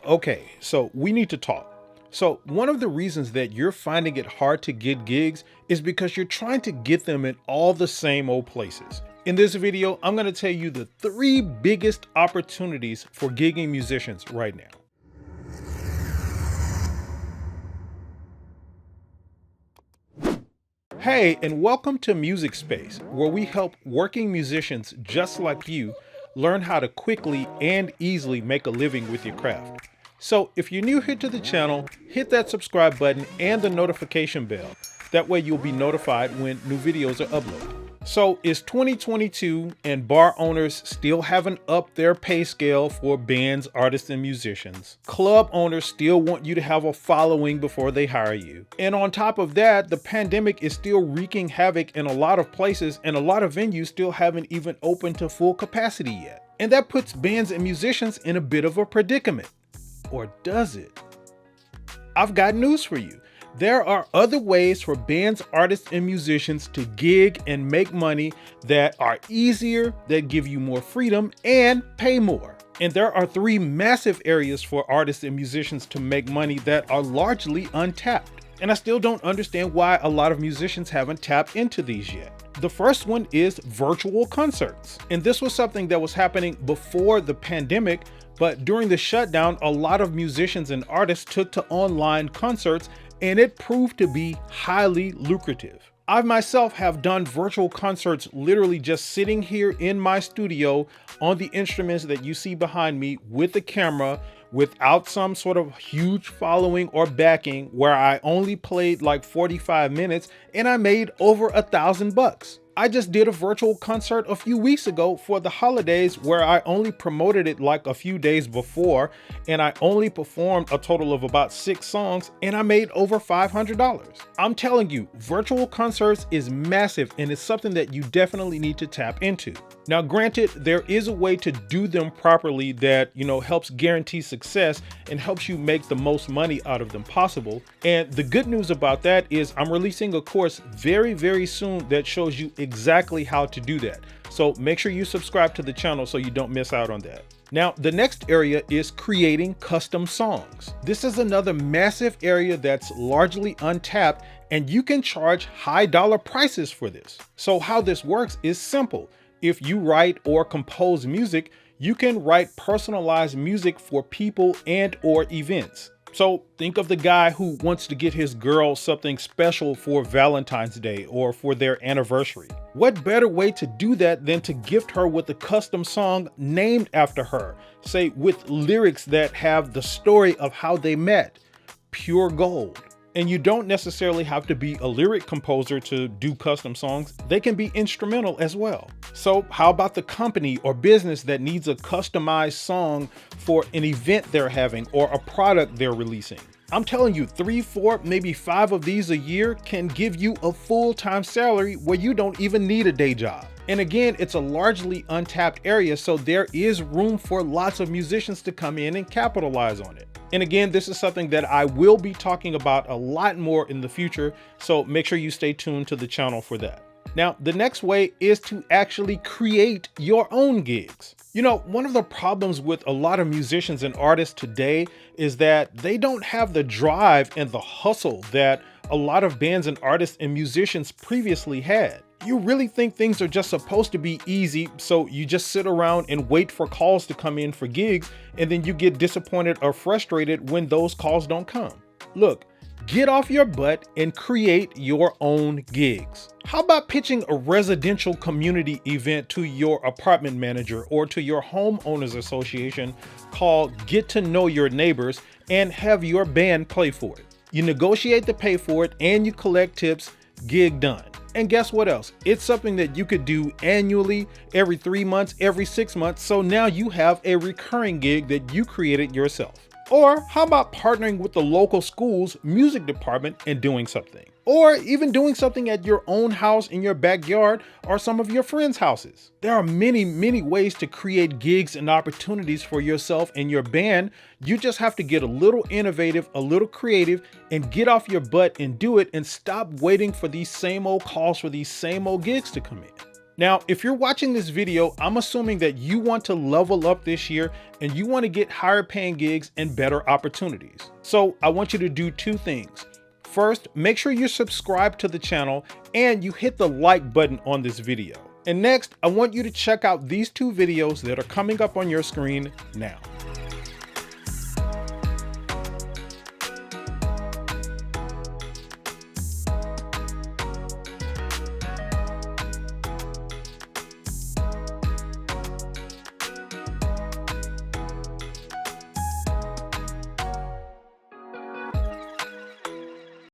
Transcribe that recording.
Okay, so we need to talk. So, one of the reasons that you're finding it hard to get gigs is because you're trying to get them in all the same old places. In this video, I'm going to tell you the 3 biggest opportunities for gigging musicians right now. Hey, and welcome to Music Space, where we help working musicians just like you learn how to quickly and easily make a living with your craft. So if you're new here to the channel, hit that subscribe button and the notification bell. That way you'll be notified when new videos are uploaded. So it's 2022 and bar owners still haven't upped their pay scale for bands, artists, and musicians. Club owners still want you to have a following before they hire you. And on top of that, the pandemic is still wreaking havoc in a lot of places, and a lot of venues still haven't even opened to full capacity yet. And that puts bands and musicians in a bit of a predicament. Or does it? I've got news for you. There are other ways for bands, artists, and musicians to gig and make money that are easier, that give you more freedom, and pay more. And there are 3 massive areas for artists and musicians to make money that are largely untapped. And I still don't understand why a lot of musicians haven't tapped into these yet. The first one is virtual concerts. And this was something that was happening before the pandemic, but during the shutdown, a lot of musicians and artists took to online concerts, and it proved to be highly lucrative. I myself have done virtual concerts literally just sitting here in my studio on the instruments that you see behind me with the camera, without some sort of huge following or backing, where I only played like 45 minutes and I made over $1,000. I just did a virtual concert a few weeks ago for the holidays where I only promoted it like a few days before, and I only performed a total of about 6 songs and I made over $500. I'm telling you, virtual concerts is massive and it's something that you definitely need to tap into. Now, granted, there is a way to do them properly that, helps guarantee success and helps you make the most money out of them possible. And the good news about that is I'm releasing a course very, very soon that shows you exactly how to do that. So make sure you subscribe to the channel so you don't miss out on that. Now, the next area is creating custom songs. This is another massive area that's largely untapped, and you can charge high dollar prices for this. So how this works is simple. If you write or compose music, you can write personalized music for people and or events. So think of the guy who wants to get his girl something special for Valentine's Day or for their anniversary. What better way to do that than to gift her with a custom song named after her, say with lyrics that have the story of how they met? Pure gold. And you don't necessarily have to be a lyric composer to do custom songs. They can be instrumental as well. So how about the company or business that needs a customized song for an event they're having or a product they're releasing? I'm telling you, 3, 4, maybe 5 of these a year can give you a full-time salary where you don't even need a day job. And again, it's a largely untapped area, so there is room for lots of musicians to come in and capitalize on it. And again, this is something that I will be talking about a lot more in the future, so make sure you stay tuned to the channel for that. Now, the next way is to actually create your own gigs. One of the problems with a lot of musicians and artists today is that they don't have the drive and the hustle that a lot of bands and artists and musicians previously had. You really think things are just supposed to be easy, so you just sit around and wait for calls to come in for gigs, and then you get disappointed or frustrated when those calls don't come. Look, get off your butt and create your own gigs. How about pitching a residential community event to your apartment manager or to your homeowners association called Get to Know Your Neighbors and have your band play for it? You negotiate the pay for it and you collect tips, gig done. And guess what else? It's something that you could do annually, every 3 months, every 6 months. So now you have a recurring gig that you created yourself. Or how about partnering with the local school's music department and doing something? Or even doing something at your own house in your backyard or some of your friends' houses. There are many, many ways to create gigs and opportunities for yourself and your band. You just have to get a little innovative, a little creative, and get off your butt and do it, and stop waiting for these same old calls for these same old gigs to come in. Now, if you're watching this video, I'm assuming that you want to level up this year and you want to get higher paying gigs and better opportunities. So I want you to do two things. First, make sure you're subscribed to the channel and you hit the like button on this video. And next, I want you to check out these two videos that are coming up on your screen now.